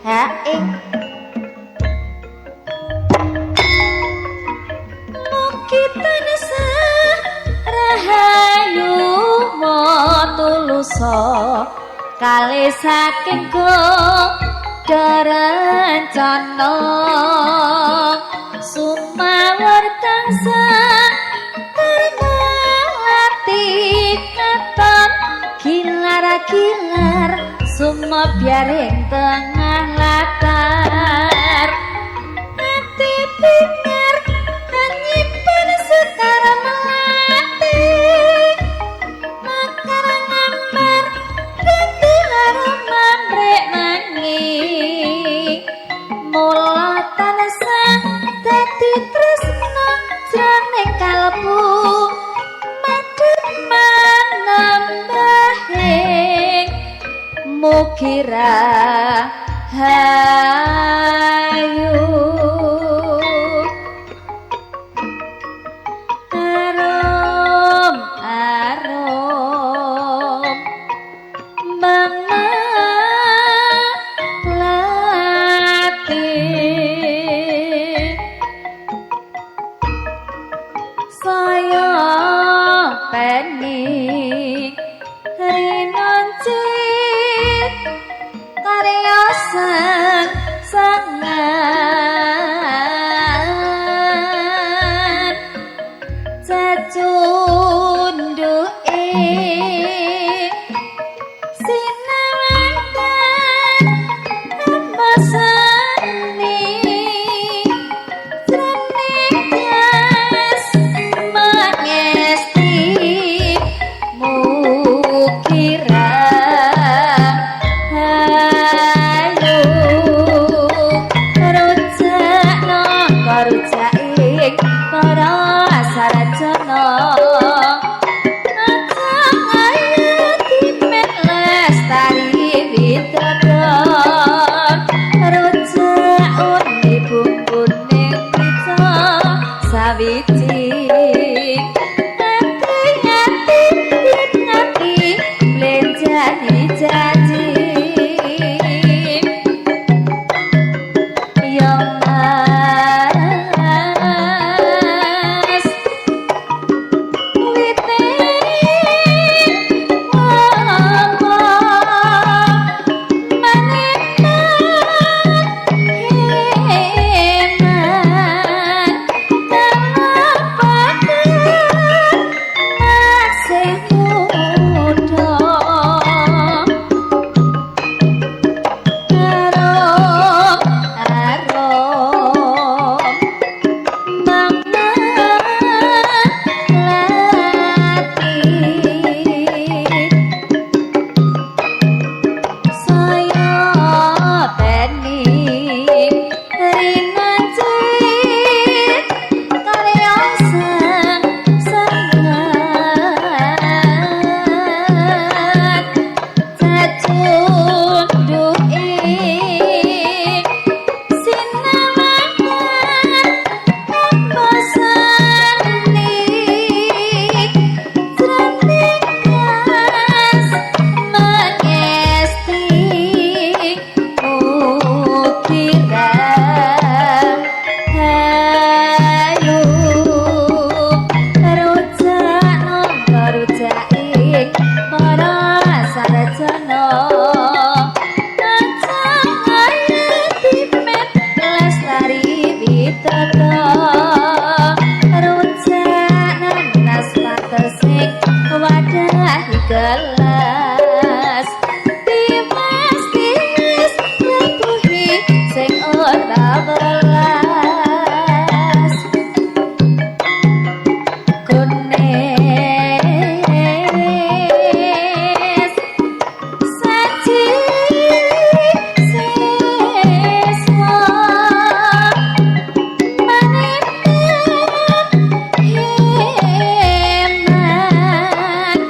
hae mugi tansah rahayu matulusa kali saking rencana sumawur tansah termelati katon gilar-gilar sumebyering tengah latar ati pingar nyimpen sekar melati makar ngambar ganti aroma mrek mangi mula tansah dadi tresna jroning kalbu madhep manambahing mugi rahayu arom arom mangalati saya peni rinancit karya sangan cacunduke sinawatan ambasani jroning jas mangesti mugi rahayu rujakna karujaing para sarjana ajeng ayu dimet lestari widodon rujak undi bumbuning pica sawiji hati-hati ngati blenjani janji yo mas gelas timas lepuhi sing ora welas kunes saji seswa maneman heman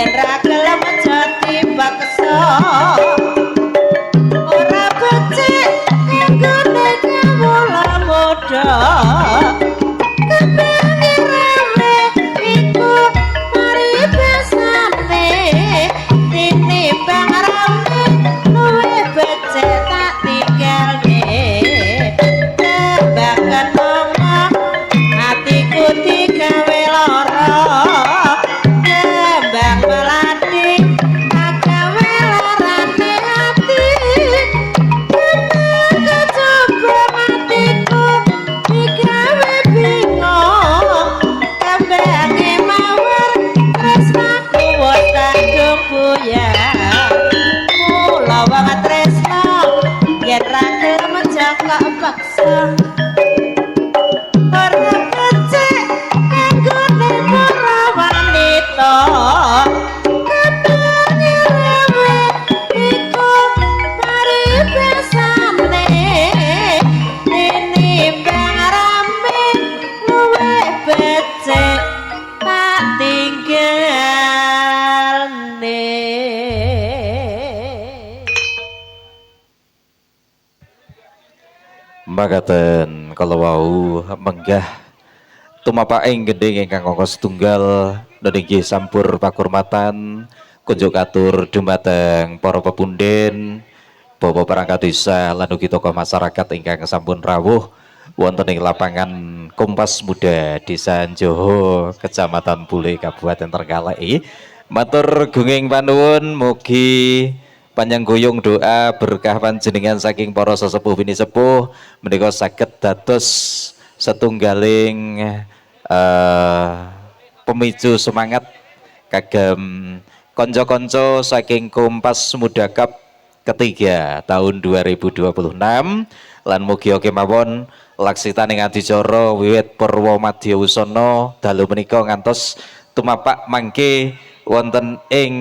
yen ra gelem jati bakso ora becik kanggone kawula muda kepengen rame iku mari besane tinimbang rame luwe becik tak tinggalne tebakan ngomong hatiku digawe lara kembang melati agawe larane hati kecoba hatiku digawe bingung kembange mawar tresnaku wis kadung buyar mula wong tresna yen ra gelem jangkak paksa ora becik kanggone para wanita kepengen rewe iku mari besane tinimbang rame luwe becik tak tinggalne. Makaten kalau wau menggah tumapaing gending ingkang angka setunggal niki sampur pakurmatan kunjuk atur dumateng para pepunden bapak perangkat desa lan ugi tokoh masyarakat ingkang sampun rawuh wonten ing lapangan Kompas Muda Desa Joho Kecamatan Bule Kabupaten Trenggalek. Matur gunging panuwun mugi panjang guyung doa berkah panjenengan saking para sesepuh bini sepuh menika saged dados setunggaling pemicu semangat kagem konco-konco saking Kompas Muda Cup ketiga tahun 2026 lan mugi kemawon laksitaning adicara wiwit Purwa Madya Wusana dalu menika ngantos tumapak mangke wonten ing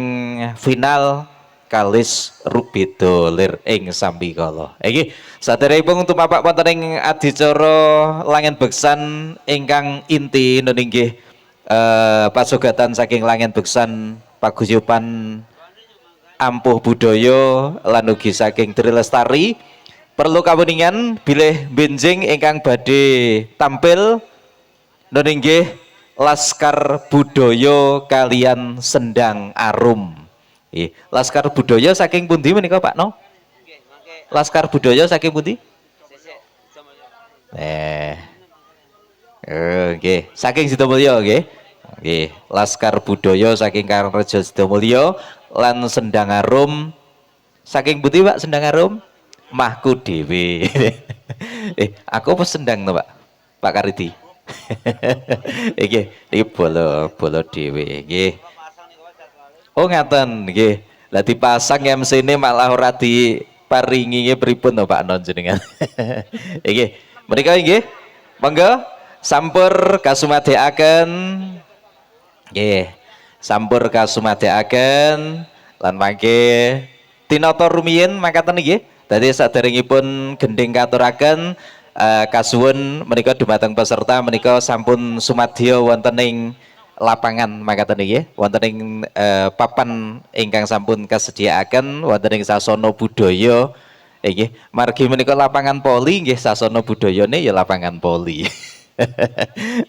final kalis rubeda lir ing sambikala. Iki saderengipun tumapak wonten ing adicara Langen Beksan ingkang inti nggih pasugatan saking Langen Beksan paguyuban ampuh budaya lan ugi saking Tri Lestari perlu kawuningan bilih benjing ingkang badhe tampil nggih Laskar Budaya kalian Sendang Arum. Laskar Budaya saking pundi menika Pak No? Laskar Budaya saking pundi? Nggih, saking Sidomulyo nggih. Nggih, Laskar Budaya saking Karangrejo Sidomulyo lan Sendang Arum saking pundi Pak Sendang Arum? Mahku dhewe. Aku apa sendang to Pak? Pak Karidi. Iki bolo dhewe nggih. Oh ngaten nggih. Lah dipasang MC-ne malah ora diparingi pripun to Pak Non jenengan. Nggih. Menika nggih. Monggo sampur kasumadyaken. Nggih. Sampur kasumadyaken lan mangke tinata rumiyin makaten nggih. Dadi saderengipun gending katuraken kasuwun menika dumateng peserta menika sampun sumadya wonten ing lapangan makaten nggih wonten ing papan ingkang sampun kasediaaken wonten ing sasana budaya nggih margi menika lapangan poli nggih sasana budayane ya lapangan poli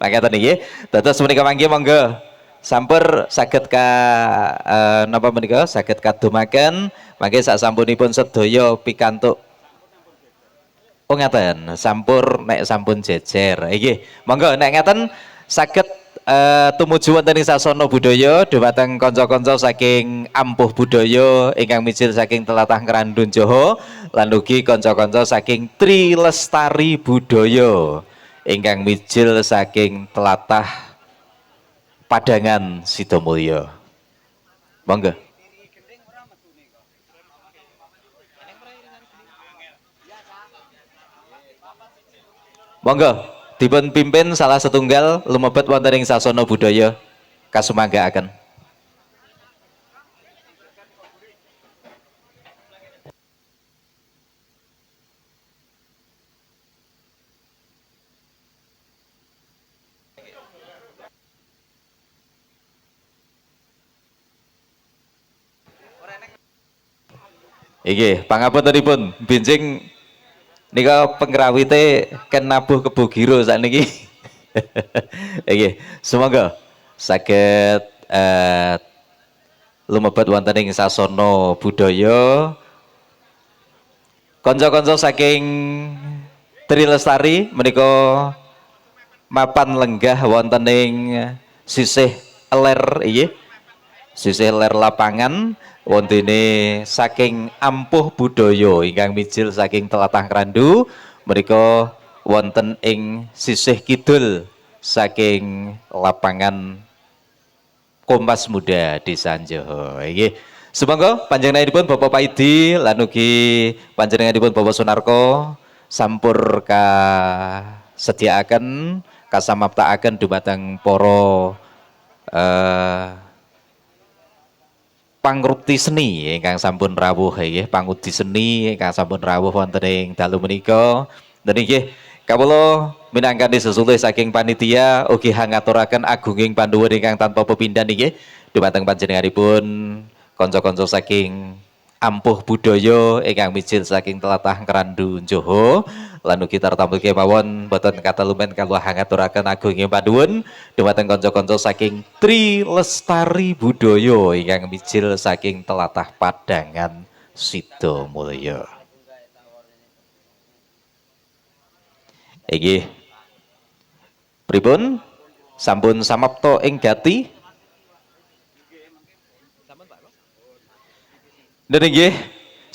makaten nggih dados menika mangke monggo sampur saged ka napa menika saged kadumaken mangke sasampunipun sedaya pikantuk. Oh ngaten, sampur nek sampun jejer. Nggih, monggo nek ngaten saged tumuju wonten ing sasana budaya dhumateng kanca-kanca saking Ampuh Budaya ingkang mijil saking tlatah Ngrandun Jawa lan ugi kanca-kanca saking Tri Lestari Budaya ingkang mijil saking tlatah Padangan Sidomulyo. Monggo. Monggo dipun pimpin salah setunggal lumebet wonten ing sasana budaya kasumanggaaken. Iki pangapuntenipun benjing nika pengrawite ken nabuh kebo giro sakniki. Iki semoga saged lumebet wonten ing sasana budaya kanca-kanca saking Tri Lestari menika mapan lenggah wonten ing sisih ler inggih sisih ler lapangan wontene saking ampuh budaya ingkang mijil saking tlatah Krandu menika wonten ing sisih kidul saking lapangan Kompas Muda Desa Njoho inggih. Sumangga panjenenganipun Bapak Paidi lan ugi panjenenganipun Bapak Sunarko sampur kasediaaken kasamaptaaken dumateng para pangrupti seni ingkang sampun rawuh inggih pangudi seni ingkang sampun rawuh wonten ing dalu menika. Dan inggih kawula minangkani sesulih saking panitia ugi ngaturaken agunging panduwun ingkang tanpa pepindhan nggih dumateng panjenenganipun kanca-kanca saking ampuh budaya ingkang mijil saking tlatah Krandu Njoho lan ugi tartamtu kemawon boten katelumen kawula ngaturaken agunging panduwun dumateng kanca-kanca saking Tri Lestari Budaya ingkang mijil saking tlatah Padangan Sidomulya. Inggih pripun sampun samapta ing gati dan inggih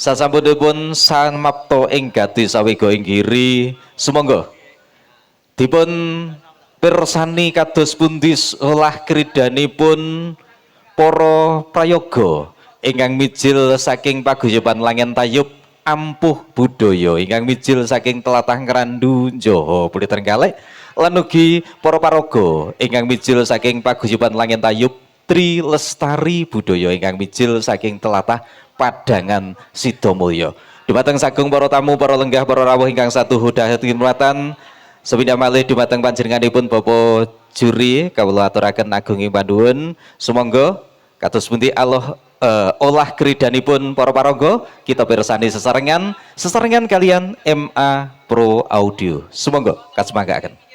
sasampunipun samapta ing gati sawega ing giri sumangga dipun pirsani kados pundi olah kridanipun para prayoga ingkang mijil saking paguyuban Langen Tayub ampuh budaya ingkang mijil saking tlatah Krandu Njoho Pulitan kalih lan ugi para paraga ingkang mijil saking paguyuban Langen Tayub Tri Lestari Budaya ingkang mijil saking tlatah Padangan Sidomulya. Dumateng sagung para tamu, para lenggah, para rawuh ingkang satuhu dahatur kinurmatan sepindah malih dumateng panjenenganipun Bapak juri kawula aturaken agunging panduwun sumangga kados pundi Allah olah kridanipun para paraga kita pirsani sesarengan kalian MA Pro Audio. Sumangga kasemanggaken.